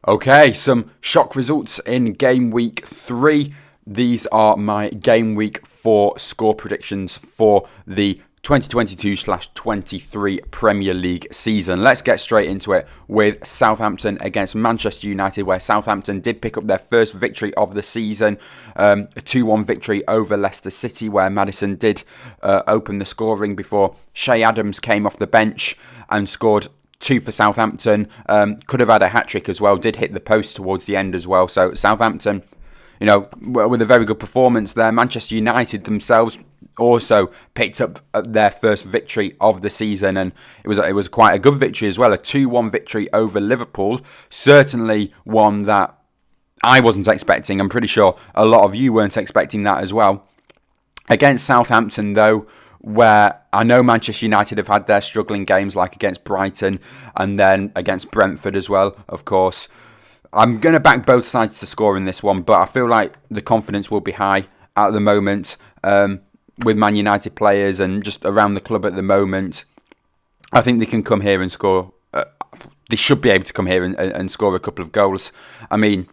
Okay, some shock results in game week 3. These are my game week 4 score predictions for the 2022/23 Premier League season. Let's get straight into it with Southampton against Manchester United, where Southampton did pick up their first victory of the season, a 2-1 victory over Leicester City, where Maddison did open the scoring before Shea Adams came off the bench and scored 2 for Southampton. Could have had a hat-trick as well, did hit the post towards the end as well. So Southampton, with a very good performance there. Manchester United themselves also picked up their first victory of the season, and it was quite a good victory as well. A 2-1 victory over Liverpool. Certainly one that I wasn't expecting. I'm pretty sure a lot of you weren't expecting that as well. Against Southampton, though, where I know Manchester United have had their struggling games, like against Brighton and then against Brentford as well, of course. I'm going to back both sides to score in this one, but I feel like the confidence will be high at the moment with Man United players and just around the club at the moment. I think they can come here and score. They should be able to come here and score a couple of goals. I mean,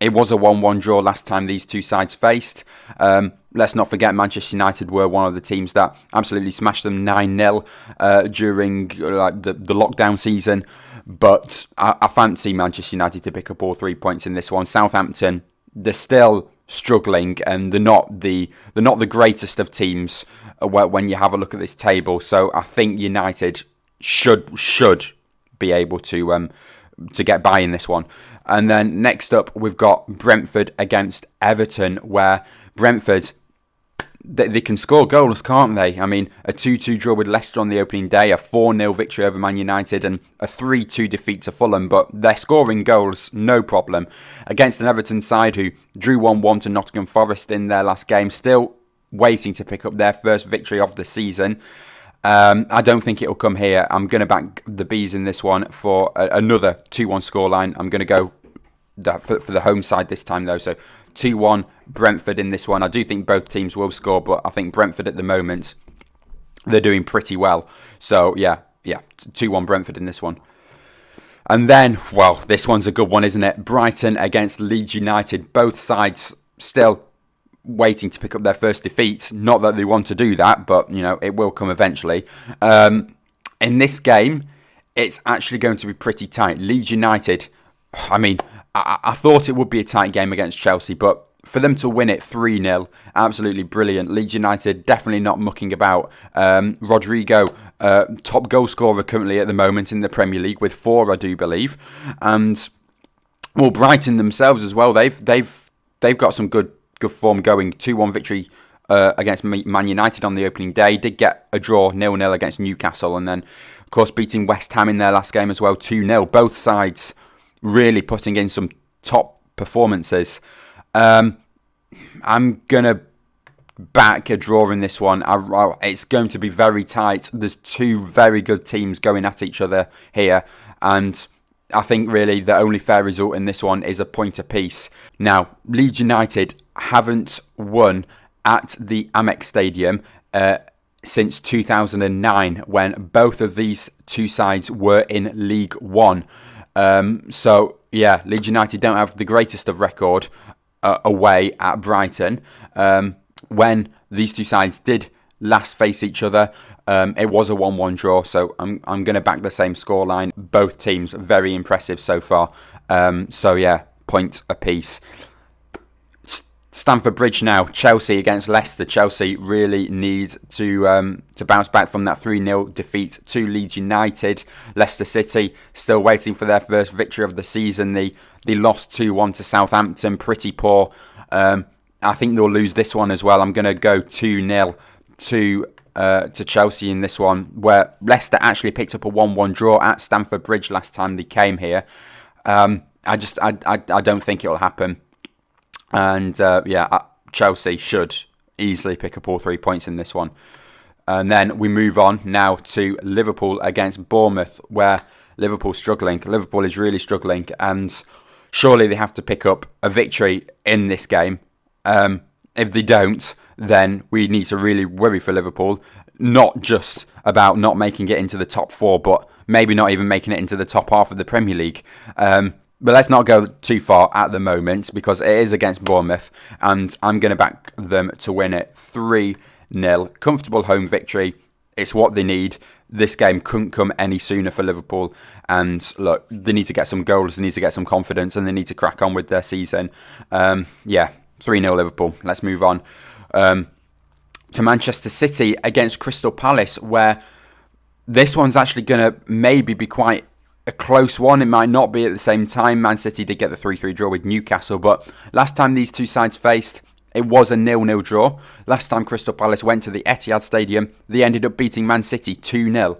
it was a 1-1 draw last time these two sides faced. Let's not forget Manchester United were one of the teams that absolutely smashed them 9-0 during the lockdown season. But I fancy Manchester United to pick up all 3 points in this one. Southampton, they're still struggling and they're not the greatest of teams when you have a look at this table. So I think United should be able to get by in this one. And then next up, we've got Brentford against Everton, where Brentford, they can score goals, can't they? I mean, a 2-2 draw with Leicester on the opening day, a 4-0 victory over Man United, and a 3-2 defeat to Fulham. But they're scoring goals, no problem. Against an Everton side who drew 1-1 to Nottingham Forest in their last game, still waiting to pick up their first victory of the season. I don't think it'll come here. I'm going to back the Bees in this one for another 2-1 scoreline. I'm going to go for the home side this time, though. So 2-1 Brentford in this one. I do think both teams will score, but I think Brentford at the moment, they're doing pretty well. So, yeah, 2-1 Brentford in this one. And then, well, this one's a good one, isn't it? Brighton against Leeds United. Both sides still waiting to pick up their first defeat. Not that they want to do that, but, it will come eventually. In this game, it's actually going to be pretty tight. Leeds United, I mean, I thought it would be a tight game against Chelsea, but for them to win it 3-0, absolutely brilliant. Leeds United definitely not mucking about. Rodrigo, top goal scorer currently at the moment in the Premier League with 4, I do believe. And well, Brighton themselves as well. They've got some good form going. 2-1 victory against Man United on the opening day. Did get a draw 0-0 against Newcastle, and then of course beating West Ham in their last game as well 2-0. Both sides really putting in some top performances. I'm going to back a draw in this one. It's going to be very tight. There's two very good teams going at each other here. And I think really the only fair result in this one is a point apiece. Now, Leeds United haven't won at the Amex Stadium since 2009, when both of these two sides were in League One. So, yeah, Leeds United don't have the greatest of record away at Brighton. When these two sides did last face each other, it was a 1-1 draw, so I'm going to back the same scoreline. Both teams very impressive so far. So, yeah, points apiece. Stamford Bridge now, Chelsea against Leicester. Chelsea really need to bounce back from that 3-0 defeat to Leeds United. Leicester City still waiting for their first victory of the season. They lost 2-1 to Southampton, pretty poor. I think they'll lose this one as well. I'm going to go 2-0 to Chelsea in this one, where Leicester actually picked up a 1-1 draw at Stamford Bridge last time they came here. I don't think it'll happen. And Chelsea should easily pick up all 3 points in this one. And then we move on now to Liverpool against Bournemouth, where Liverpool's struggling. Liverpool is really struggling, and surely they have to pick up a victory in this game. If they don't, then we need to really worry for Liverpool. Not just about not making it into the top 4, but maybe not even making it into the top half of the Premier League. But let's not go too far at the moment because it is against Bournemouth, and I'm going to back them to win it 3-0. Comfortable home victory. It's what they need. This game couldn't come any sooner for Liverpool. And look, they need to get some goals, they need to get some confidence, and they need to crack on with their season. 3-0 Liverpool. Let's move on to Manchester City against Crystal Palace, where this one's actually going to maybe be quite a close one. It might not be at the same time. Man City did get the 3-3 draw with Newcastle, but last time these two sides faced, it was a 0-0 draw. Last time Crystal Palace went to the Etihad Stadium, they ended up beating Man City 2-0.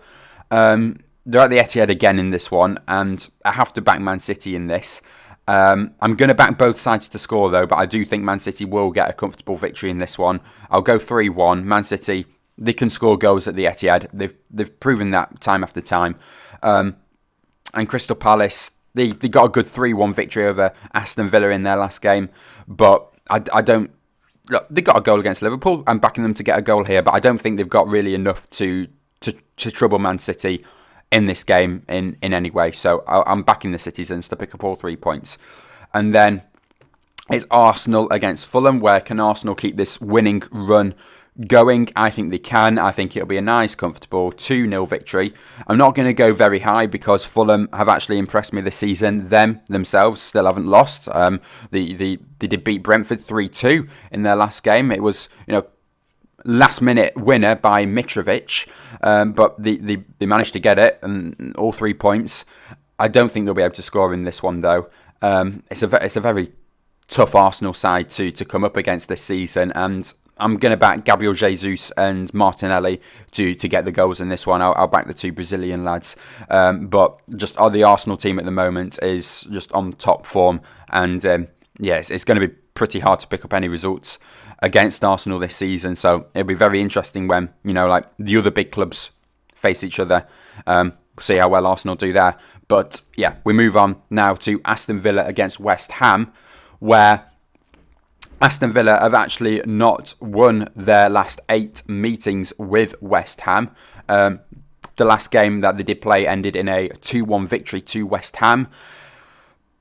They're at the Etihad again in this one, and I have to back Man City in this. I'm going to back both sides to score, though, but I do think Man City will get a comfortable victory in this one. I'll go 3-1. Man City, they can score goals at the Etihad. They've proven that time after time. And Crystal Palace, they got a good 3-1 victory over Aston Villa in their last game, but I don't... Look, they got a goal against Liverpool. I'm backing them to get a goal here, but I don't think they've got really enough to trouble Man City in this game in any way. So I'm backing the Citizens to pick up all 3 points. And then it's Arsenal against Fulham. Where can Arsenal keep this winning run going? I think they can. I think it'll be a nice, comfortable 2-0 victory. I'm not going to go very high because Fulham have actually impressed me this season. Themselves still haven't lost. They did beat Brentford 3-2 in their last game. It was, last minute winner by Mitrovic, but they managed to get it and all 3 points. I don't think they'll be able to score in this one, though. It's a very tough Arsenal side to come up against this season, and I'm going to back Gabriel Jesus and Martinelli to get the goals in this one. I'll back the 2 Brazilian lads. But just the Arsenal team at the moment is just on top form. And it's going to be pretty hard to pick up any results against Arsenal this season. So it'll be very interesting when, the other big clubs face each other. We'll see how well Arsenal do there. But yeah, we move on now to Aston Villa against West Ham, where Aston Villa have actually not won their last 8 meetings with West Ham. The last game that they did play ended in a 2-1 victory to West Ham.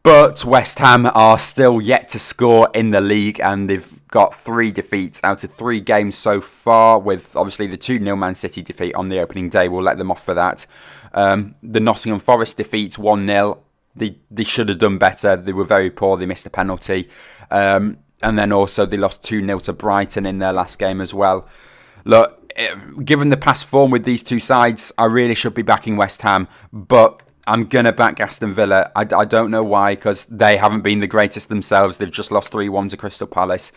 But West Ham are still yet to score in the league, and they've got 3 defeats out of 3 games so far, with obviously the 2-0 Man City defeat on the opening day. We'll let them off for that. The Nottingham Forest defeat 1-0. They should have done better. They were very poor. They missed a penalty. And then also they lost 2-0 to Brighton in their last game as well. Look, given the past form with these 2 sides, I really should be backing West Ham. But I'm going to back Aston Villa. I don't know why, because they haven't been the greatest themselves. They've just lost 3-1 to Crystal Palace.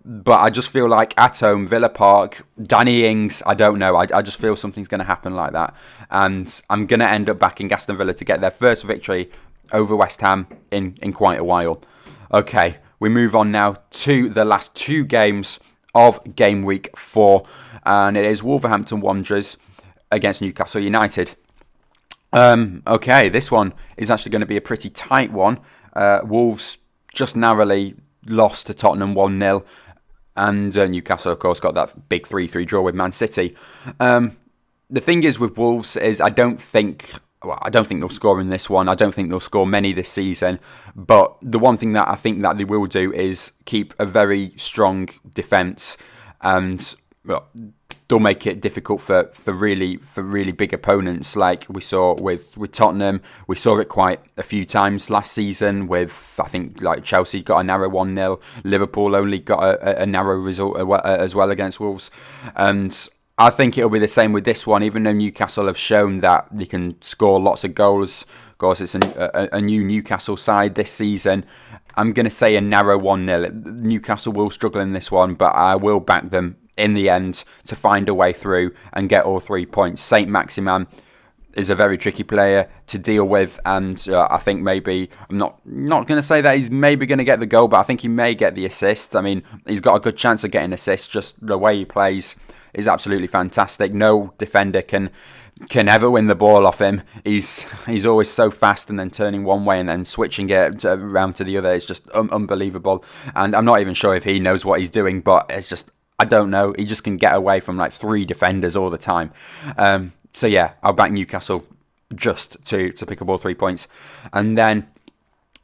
But I just feel like at home, Villa Park, Danny Ings, I don't know. I just feel something's going to happen like that. And I'm going to end up backing Aston Villa to get their first victory over West Ham in quite a while. Okay. We move on now to the last 2 games of Game Week 4, and it is Wolverhampton Wanderers against Newcastle United. Okay, this one is actually going to be a pretty tight one. Wolves just narrowly lost to Tottenham 1-0, and Newcastle, of course, got that big 3-3 draw with Man City. The thing is with Wolves is I don't think they'll score in this one. I don't think they'll score many this season. But the one thing that I think that they will do is keep a very strong defence, and they'll make it difficult for really big opponents, like we saw with Tottenham. We saw it quite a few times last season with, I think, like Chelsea got a narrow 1-0. Liverpool only got a narrow result as well against Wolves. And I think it'll be the same with this one, even though Newcastle have shown that they can score lots of goals. Of course, it's a new Newcastle side this season. I'm going to say a narrow 1-0. Newcastle will struggle in this one, but I will back them in the end to find a way through and get all 3 points. Saint Maximin is a very tricky player to deal with, and I think maybe, I'm not going to say that he's maybe going to get the goal, but I think he may get the assist. I mean, he's got a good chance of getting assists, just the way he plays is absolutely fantastic. No defender can ever win the ball off him. He's always so fast, and then turning one way and then switching it around to the other. It's just unbelievable. And I'm not even sure if he knows what he's doing, but it's just, I don't know. He just can get away from like 3 defenders all the time. So yeah, I'll back Newcastle just to pick up all 3 points. And then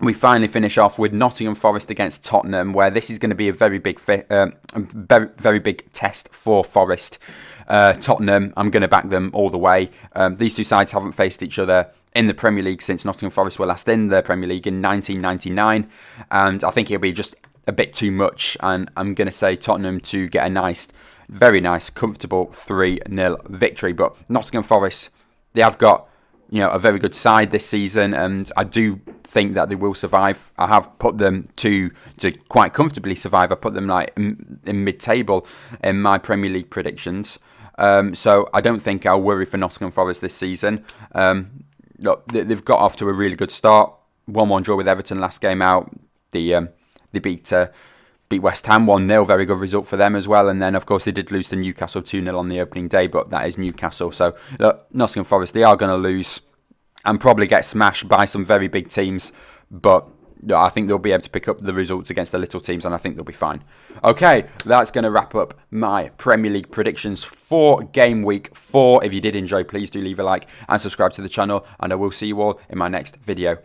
we finally finish off with Nottingham Forest against Tottenham, where this is going to be a very big very big test for Forest. Tottenham, I'm going to back them all the way. These two sides haven't faced each other in the Premier League since Nottingham Forest were last in the Premier League in 1999, and I think it'll be just a bit too much, and I'm going to say Tottenham to get a very nice, comfortable 3-0 victory. But Nottingham Forest, they have got a very good side this season, and I do think that they will survive. I have put them to quite comfortably survive. I put them like in mid-table in my Premier League predictions. So I don't think I'll worry for Nottingham Forest this season. Look, they've got off to a really good start. 1-1 draw with Everton last game out. They beat West Ham 1-0, very good result for them as well. And then, of course, they did lose to Newcastle 2-0 on the opening day, but that is Newcastle. So, look, Nottingham Forest, they are going to lose and probably get smashed by some very big teams. But I think they'll be able to pick up the results against the little teams, and I think they'll be fine. Okay, that's going to wrap up my Premier League predictions for Game Week 4. If you did enjoy, please do leave a like and subscribe to the channel, and I will see you all in my next video.